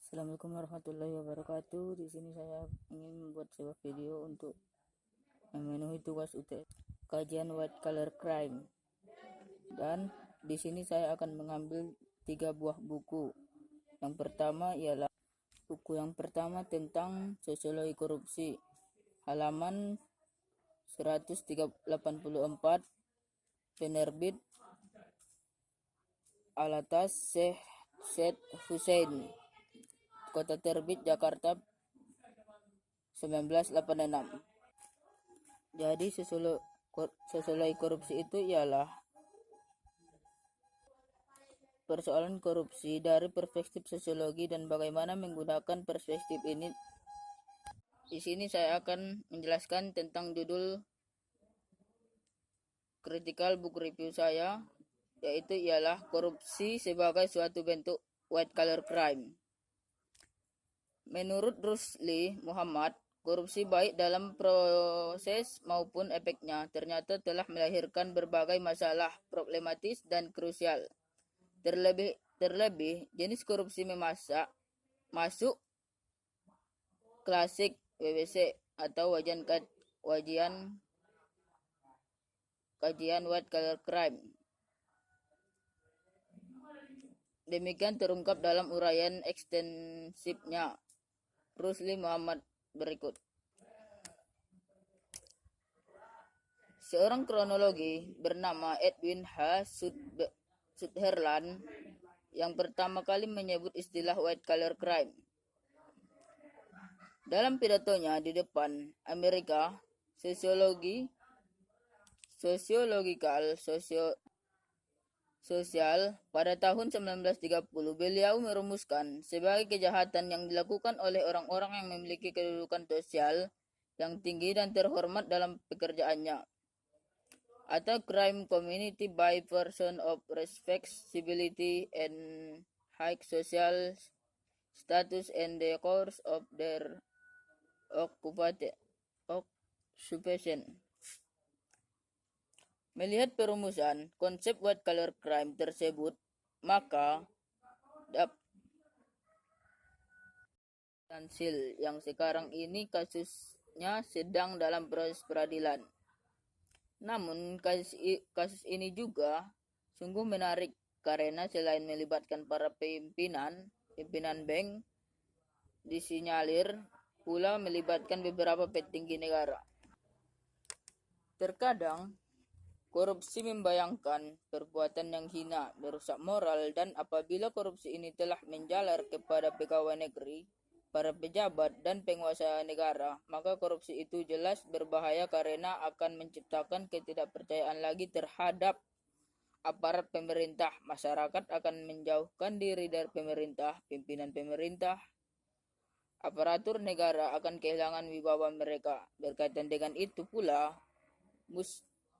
Assalamualaikum warahmatullahi wabarakatuh. Di sini saya ingin membuat sebuah video untuk memenuhi tugas UTS kajian white collar crime. Dan di sini saya akan mengambil 3 buah buku. Yang pertama ialah buku yang pertama tentang sosiologi korupsi, halaman 184, penerbit Alatas Syekh Syed Hussein, Kota Terbit Jakarta 1986. Jadi sosiologi korupsi itu ialah persoalan korupsi dari perspektif sosiologi dan bagaimana menggunakan perspektif ini. Di sini saya akan menjelaskan tentang judul critical book review saya, yaitu ialah korupsi sebagai suatu bentuk white collar crime. Menurut Rusli Muhammad, korupsi baik dalam proses maupun efeknya ternyata telah melahirkan berbagai masalah problematis dan krusial. Terlebih jenis korupsi masuk klasik WWC atau kajian white collar crime. Demikian terungkap dalam uraian ekstensifnya Rusli Muhammad berikut. Seorang kronologi bernama Edwin H. Sutherland yang pertama kali menyebut istilah white collar crime. Dalam pidatonya di depan Amerika Sociological Social pada tahun 1930, beliau merumuskan sebagai kejahatan yang dilakukan oleh orang-orang yang memiliki kedudukan sosial yang tinggi dan terhormat dalam pekerjaannya, atau crime committed by person of respectability and high social status in the course of their occupation. Melihat perumusan konsep white collar crime tersebut, maka Tansil yang sekarang ini kasusnya sedang dalam proses peradilan. Namun kasus ini juga sungguh menarik karena selain melibatkan para pimpinan bank, disinyalir pula melibatkan beberapa petinggi negara. Terkadang korupsi membayangkan perbuatan yang hina, merusak moral, dan apabila korupsi ini telah menjalar kepada pegawai negeri, para pejabat, dan penguasa negara, maka korupsi itu jelas berbahaya karena akan menciptakan ketidakpercayaan lagi terhadap aparat pemerintah. Masyarakat akan menjauhkan diri dari pemerintah, pimpinan pemerintah, aparatur negara akan kehilangan wibawa mereka. Berkaitan dengan itu pula,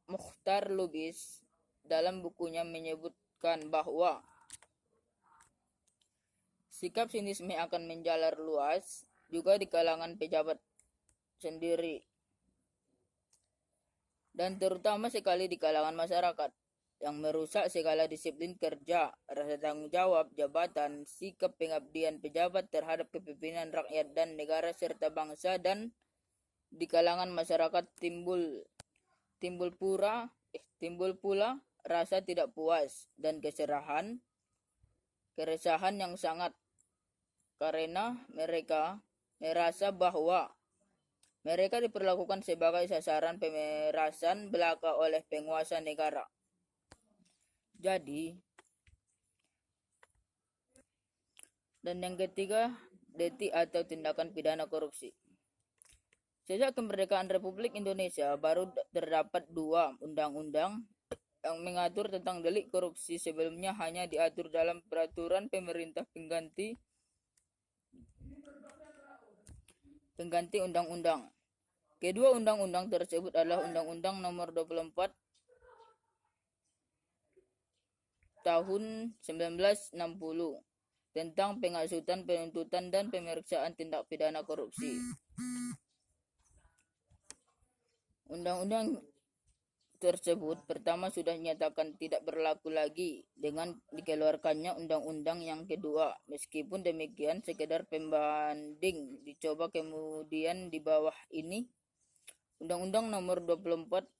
Mukhtar Lubis dalam bukunya menyebutkan bahwa sikap sinisme akan menjalar luas juga di kalangan pejabat sendiri dan terutama sekali di kalangan masyarakat, yang merusak segala disiplin kerja, rasa tanggung jawab jabatan, sikap pengabdian pejabat terhadap kepemimpinan rakyat dan negara serta bangsa, dan di kalangan masyarakat timbul pula rasa tidak puas dan keresahan yang sangat karena mereka merasa bahwa mereka diperlakukan sebagai sasaran pemerasan belaka oleh penguasa negara. Jadi, dan yang ketiga, DETI atau tindakan pidana korupsi. Sejak kemerdekaan Republik Indonesia baru terdapat 2 undang-undang yang mengatur tentang delik korupsi. Sebelumnya hanya diatur dalam peraturan pemerintah pengganti undang-undang. Kedua undang-undang tersebut adalah Undang-Undang Nomor 24 Tahun 1960 tentang penghasutan, penuntutan, dan pemeriksaan tindak pidana korupsi. Undang-undang tersebut pertama sudah dinyatakan tidak berlaku lagi dengan dikeluarkannya undang-undang yang kedua. Meskipun demikian, sekedar pembanding dicoba kemudian di bawah ini. Undang-Undang Nomor 24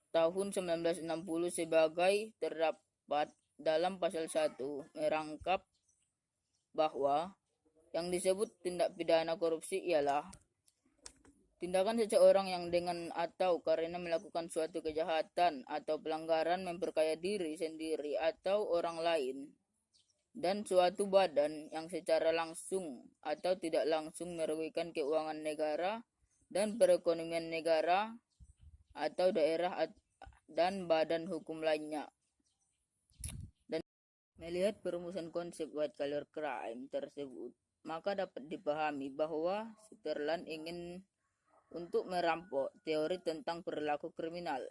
Tahun 1960 sebagai terdapat dalam pasal 1 merangkap bahwa yang disebut tindak pidana korupsi ialah tindakan seseorang yang dengan atau karena melakukan suatu kejahatan atau pelanggaran memperkaya diri sendiri atau orang lain dan suatu badan yang secara langsung atau tidak langsung merugikan keuangan negara dan perekonomian negara atau daerah dan badan hukum lainnya. Dan melihat perumusan konsep white collar crime tersebut, maka dapat dipahami bahwa Sutherland ingin untuk merampok teori tentang perilaku kriminal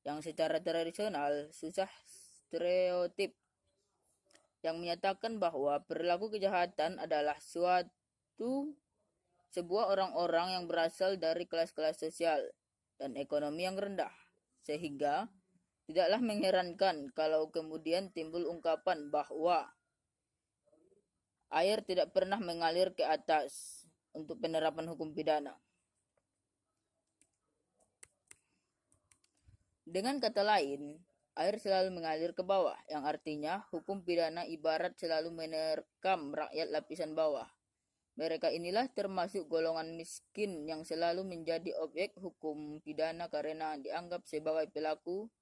yang secara tradisional susah stereotip yang menyatakan bahwa perilaku kejahatan adalah sebuah orang-orang yang berasal dari kelas-kelas sosial dan ekonomi yang rendah, sehingga tidaklah mengherankan kalau kemudian timbul ungkapan bahwa air tidak pernah mengalir ke atas untuk penerapan hukum pidana. Dengan kata lain, air selalu mengalir ke bawah, yang artinya hukum pidana ibarat selalu menerkam rakyat lapisan bawah. Mereka inilah termasuk golongan miskin yang selalu menjadi objek hukum pidana karena dianggap sebagai pelaku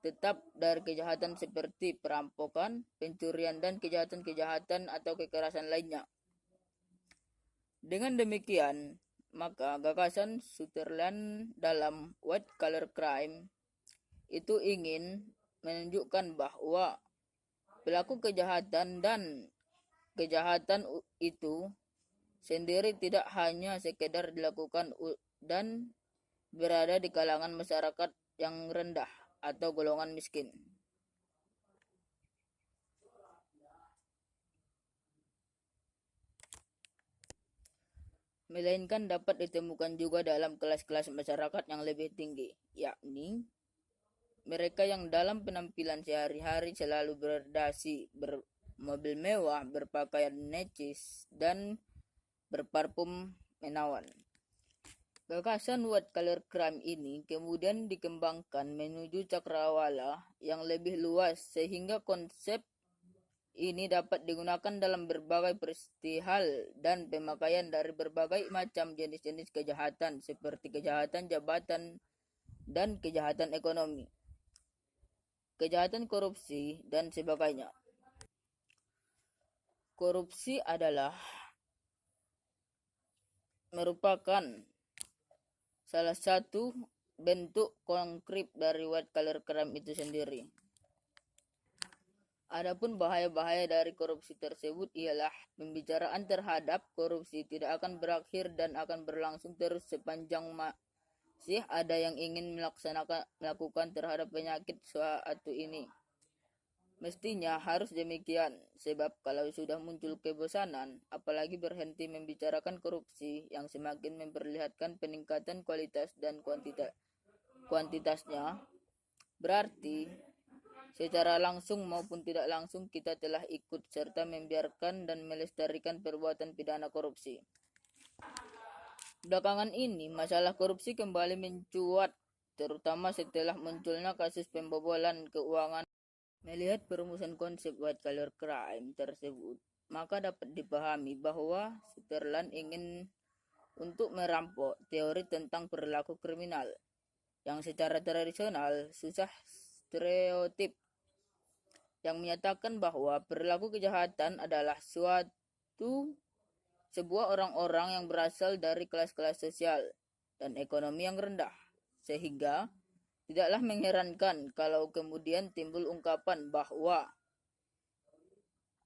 tetap dari kejahatan seperti perampokan, pencurian, dan kejahatan-kejahatan atau kekerasan lainnya. Dengan demikian, maka gagasan Sutherland dalam white collar crime itu ingin menunjukkan bahwa pelaku kejahatan dan kejahatan itu sendiri tidak hanya sekedar dilakukan dan berada di kalangan masyarakat yang rendah atau golongan miskin. Melainkan dapat ditemukan juga dalam kelas-kelas masyarakat yang lebih tinggi, yakni mereka yang dalam penampilan sehari-hari selalu berdasi, bermobil mewah, berpakaian necis, dan berparfum menawan. Gagasan white collar crime ini kemudian dikembangkan menuju cakrawala yang lebih luas sehingga konsep ini dapat digunakan dalam berbagai peristihal dan pemakaian dari berbagai macam jenis-jenis kejahatan seperti kejahatan jabatan dan kejahatan ekonomi, kejahatan korupsi, dan sebagainya. Korupsi adalah merupakan salah satu bentuk konkret dari white collar crime itu sendiri. Adapun bahaya-bahaya dari korupsi tersebut ialah pembicaraan terhadap korupsi tidak akan berakhir dan akan berlangsung terus sepanjang masih ada yang ingin melakukan terhadap penyakit suatu ini. Mestinya harus demikian, sebab kalau sudah muncul kebosanan, apalagi berhenti membicarakan korupsi yang semakin memperlihatkan peningkatan kualitas dan kuantitasnya, berarti secara langsung maupun tidak langsung kita telah ikut serta membiarkan dan melestarikan perbuatan pidana korupsi. Belakangan ini, masalah korupsi kembali mencuat, terutama setelah munculnya kasus pembobolan keuangan. Melihat perumusan konsep white collar crime tersebut, maka dapat dipahami bahwa Sutherland ingin untuk merampok teori tentang perilaku kriminal yang secara tradisional susah stereotip yang menyatakan bahwa perilaku kejahatan adalah sebuah orang-orang yang berasal dari kelas-kelas sosial dan ekonomi yang rendah, sehingga tidaklah mengherankan kalau kemudian timbul ungkapan bahwa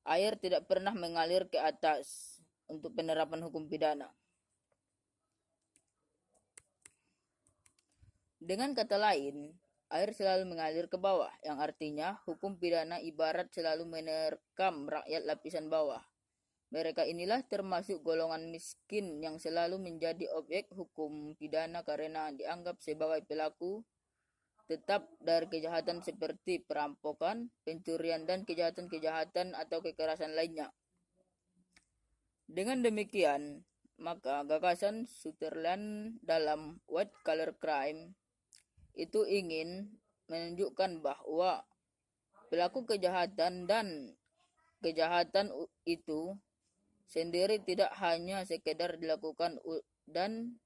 air tidak pernah mengalir ke atas untuk penerapan hukum pidana. Dengan kata lain, air selalu mengalir ke bawah, yang artinya hukum pidana ibarat selalu menerkam rakyat lapisan bawah. Mereka inilah termasuk golongan miskin yang selalu menjadi objek hukum pidana karena dianggap sebagai pelaku tetap dari kejahatan seperti perampokan, pencurian, dan kejahatan-kejahatan atau kekerasan lainnya. Dengan demikian, maka gagasan Sutherland dalam White Collar Crime itu ingin menunjukkan bahwa pelaku kejahatan dan kejahatan itu sendiri tidak hanya sekedar dilakukan dan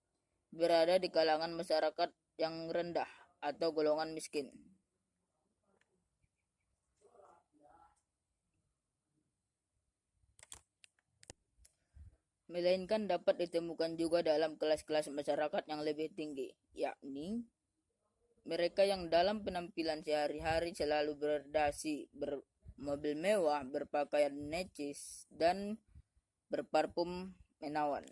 berada di kalangan masyarakat yang rendah atau golongan miskin. Melainkan dapat ditemukan juga dalam kelas-kelas masyarakat yang lebih tinggi, yakni mereka yang dalam penampilan sehari-hari selalu berdasi, bermobil mewah, berpakaian necis, dan berparfum menawan.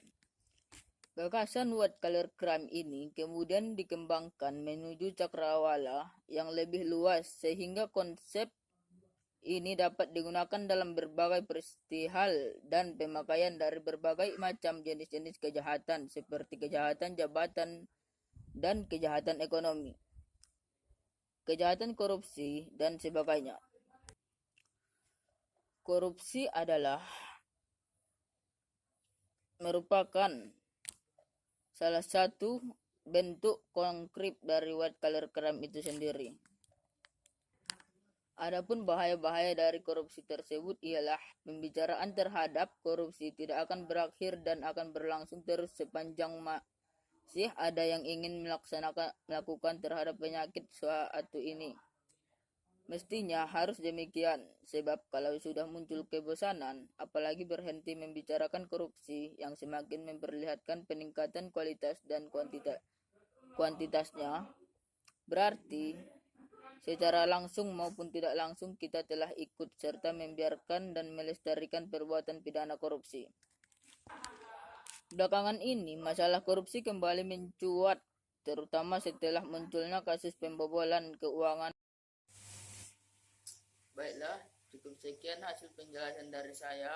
Gagasan White Collar Crime ini kemudian dikembangkan menuju cakrawala yang lebih luas sehingga konsep ini dapat digunakan dalam berbagai peristihal dan pemakaian dari berbagai macam jenis-jenis kejahatan seperti kejahatan jabatan dan kejahatan ekonomi, kejahatan korupsi, dan sebagainya. Korupsi adalah merupakan salah satu bentuk konkret dari White Collar Crime itu sendiri. Adapun bahaya-bahaya dari korupsi tersebut ialah pembicaraan terhadap korupsi tidak akan berakhir dan akan berlangsung terus sepanjang masih ada yang ingin melakukan terhadap penyakit suatu ini. Mestinya harus demikian, sebab kalau sudah muncul kebosanan, apalagi berhenti membicarakan korupsi yang semakin memperlihatkan peningkatan kualitas dan kuantitasnya, berarti secara langsung maupun tidak langsung kita telah ikut serta membiarkan dan melestarikan perbuatan pidana korupsi. Belakangan ini, masalah korupsi kembali mencuat, terutama setelah munculnya kasus pembobolan keuangan. Baiklah, cukup sekian hasil penjelasan dari saya.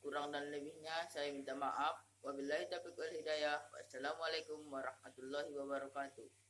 Kurang dan lebihnya saya minta maaf. Wabillahi taufiq wal hidayah. Wassalamualaikum warahmatullahi wabarakatuh.